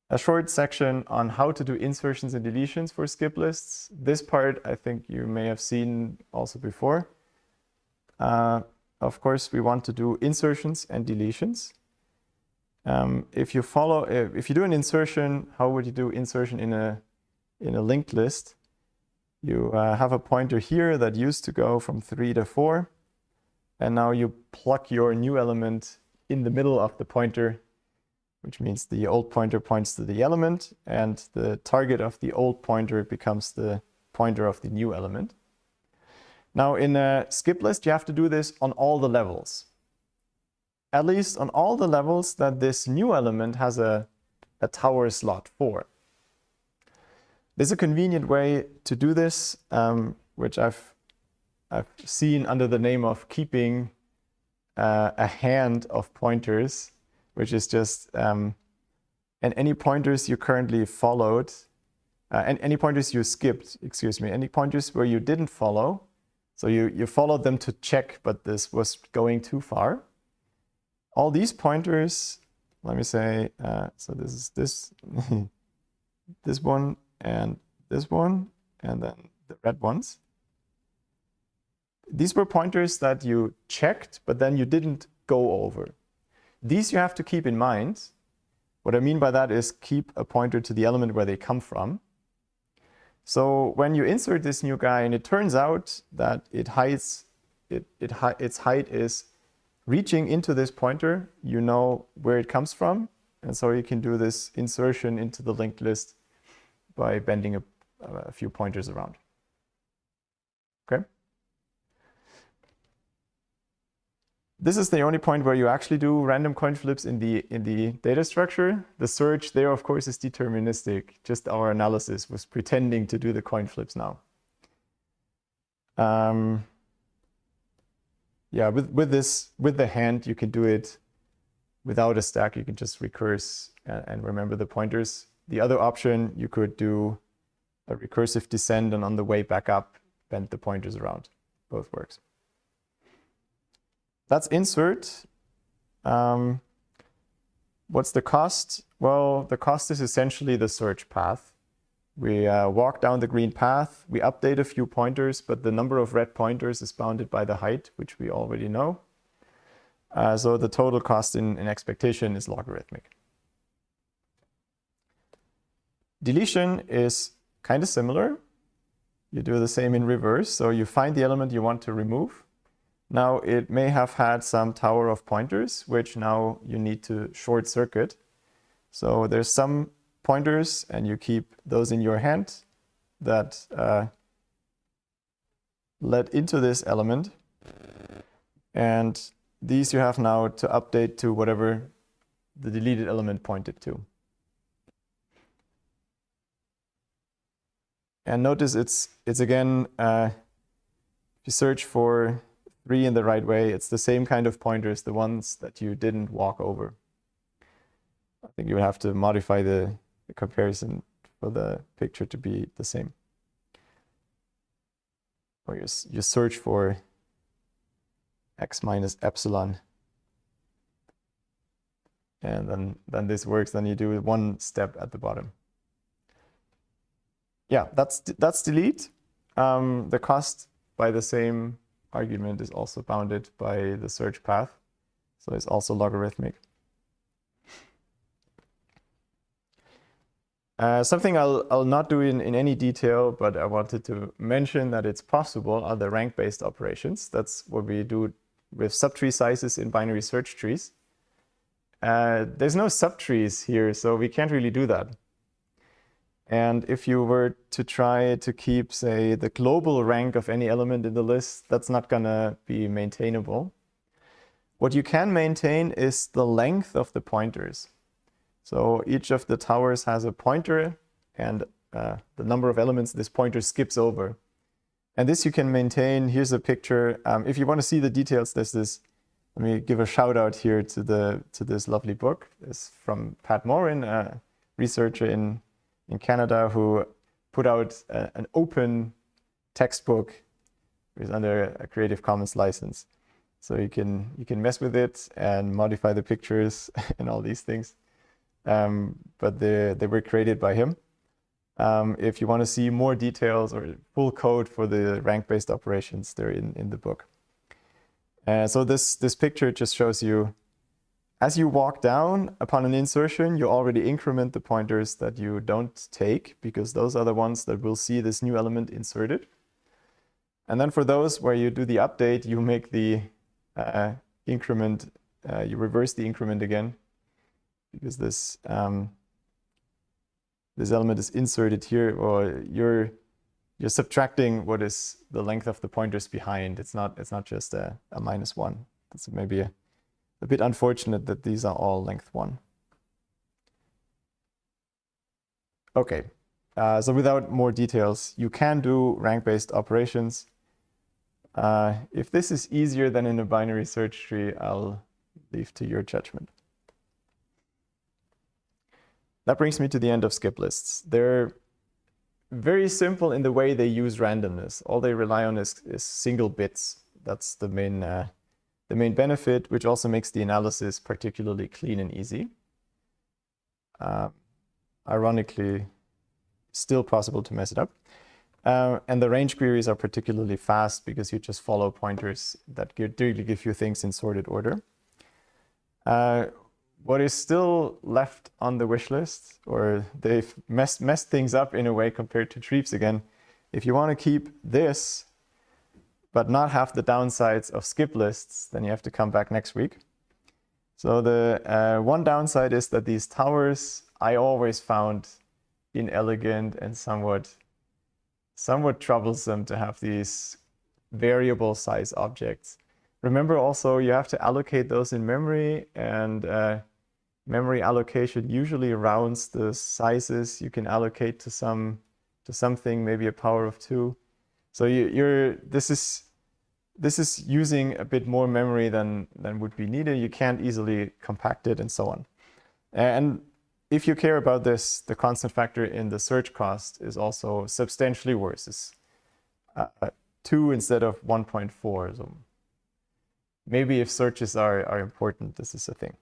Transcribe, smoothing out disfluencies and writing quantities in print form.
a short section on how to do insertions and deletions for skip lists. This part I think you may have seen also before. Of course, we want to do insertions and deletions. If you do an insertion, how would you do insertion in a linked list? You have a pointer here that used to go from 3 to 4, and now you plug your new element in the middle of the pointer, which means the old pointer points to the element, and the target of the old pointer becomes the pointer of the new element. Now in a skip list, you have to do this on all the levels. At least on all the levels that this new element has a tower slot for. There's a convenient way to do this, which I've seen under the name of keeping a hand of pointers, which is just and any pointers you currently followed, and any pointers you skipped, excuse me, any pointers where you didn't follow, so you followed them to check, but this was going too far. All these pointers, let me say, so this is this, this one, and then the red ones. These were pointers that you checked, but then you didn't go over. These you have to keep in mind. What I mean by that is keep a pointer to the element where they come from. So when you insert this new guy and it turns out that its height is reaching into this pointer, you know where it comes from. And so you can do this insertion into the linked list by bending a few pointers around. Okay. This is the only point where you actually do random coin flips in the data structure. The search there, of course, is deterministic. Just our analysis was pretending to do the coin flips now. Yeah, with the hand, you can do it without a stack. You can just recurse and remember the pointers. The other option, you could do a recursive descent, and on the way back up, bend the pointers around. Both works. That's insert. What's the cost? Well, the cost is essentially the search path. We walk down the green path, we update a few pointers, but the number of red pointers is bounded by the height, which we already know. So the total cost in expectation is logarithmic. Deletion is kind of similar. You do the same in reverse. So you find the element you want to remove. Now it may have had some tower of pointers, which now you need to short circuit. So there's some pointers, and you keep those in your hand that led into this element. And these you have now to update to whatever the deleted element pointed to. And notice it's again, if you search for 3 in the right way, it's the same kind of pointers, the ones that you didn't walk over. I think you would have to modify the comparison for the picture to be the same. Or you search for x minus epsilon. And then this works, then you do one step at the bottom. Yeah, that's delete. The cost by the same argument is also bounded by the search path. So it's also logarithmic. Something I'll not do in any detail, but I wanted to mention that it's possible, are the rank-based operations. That's what we do with subtree sizes in binary search trees. There's no subtrees here, so we can't really do that. And if you were to try to keep, say, the global rank of any element in the list, that's not going to be maintainable. What you can maintain is the length of the pointers. So each of the towers has a pointer, and the number of elements this pointer skips over. And this you can maintain. Here's a picture. If you want to see the details, there's this. Let me give a shout out here to this lovely book. It's from Pat Morin, a researcher in Canada, who put out an open textbook which is under a Creative Commons license. So you can mess with it and modify the pictures and all these things. but they were created by him. If you want to see more details or full code for the rank-based operations, they're in the book. So this picture just shows you, as you walk down upon an insertion, you already increment the pointers that you don't take, because those are the ones that will see this new element inserted. And then for those where you do the update, you make the increment, you reverse the increment again, because this element is inserted here, or you're subtracting what is the length of the pointers behind. It's not just a -1. That's maybe a bit unfortunate that these are all length 1. Okay, so without more details, you can do rank-based operations. If this is easier than in a binary search tree, I'll leave to your judgment. That brings me to the end of skiplists. They're very simple in the way they use randomness. All they rely on is single bits. That's the main benefit, which also makes the analysis particularly clean and easy. Ironically, still possible to mess it up. And the range queries are particularly fast because you just follow pointers that do give you things in sorted order. What is still left on the wish list, or they've messed things up in a way compared to Treeps again. If you want to keep this, but not have the downsides of skiplists, then you have to come back next week. So the one downside is that these towers I always found inelegant and somewhat troublesome to have these variable size objects. Remember also, you have to allocate those in memory, and memory allocation usually rounds the sizes you can allocate to something, maybe a power of 2. So this is using a bit more memory than would be needed. You can't easily compact it and so on. And if you care about this, the constant factor in the search cost is also substantially worse. It's 2 instead of 1.4. So maybe if searches are important, this is a thing.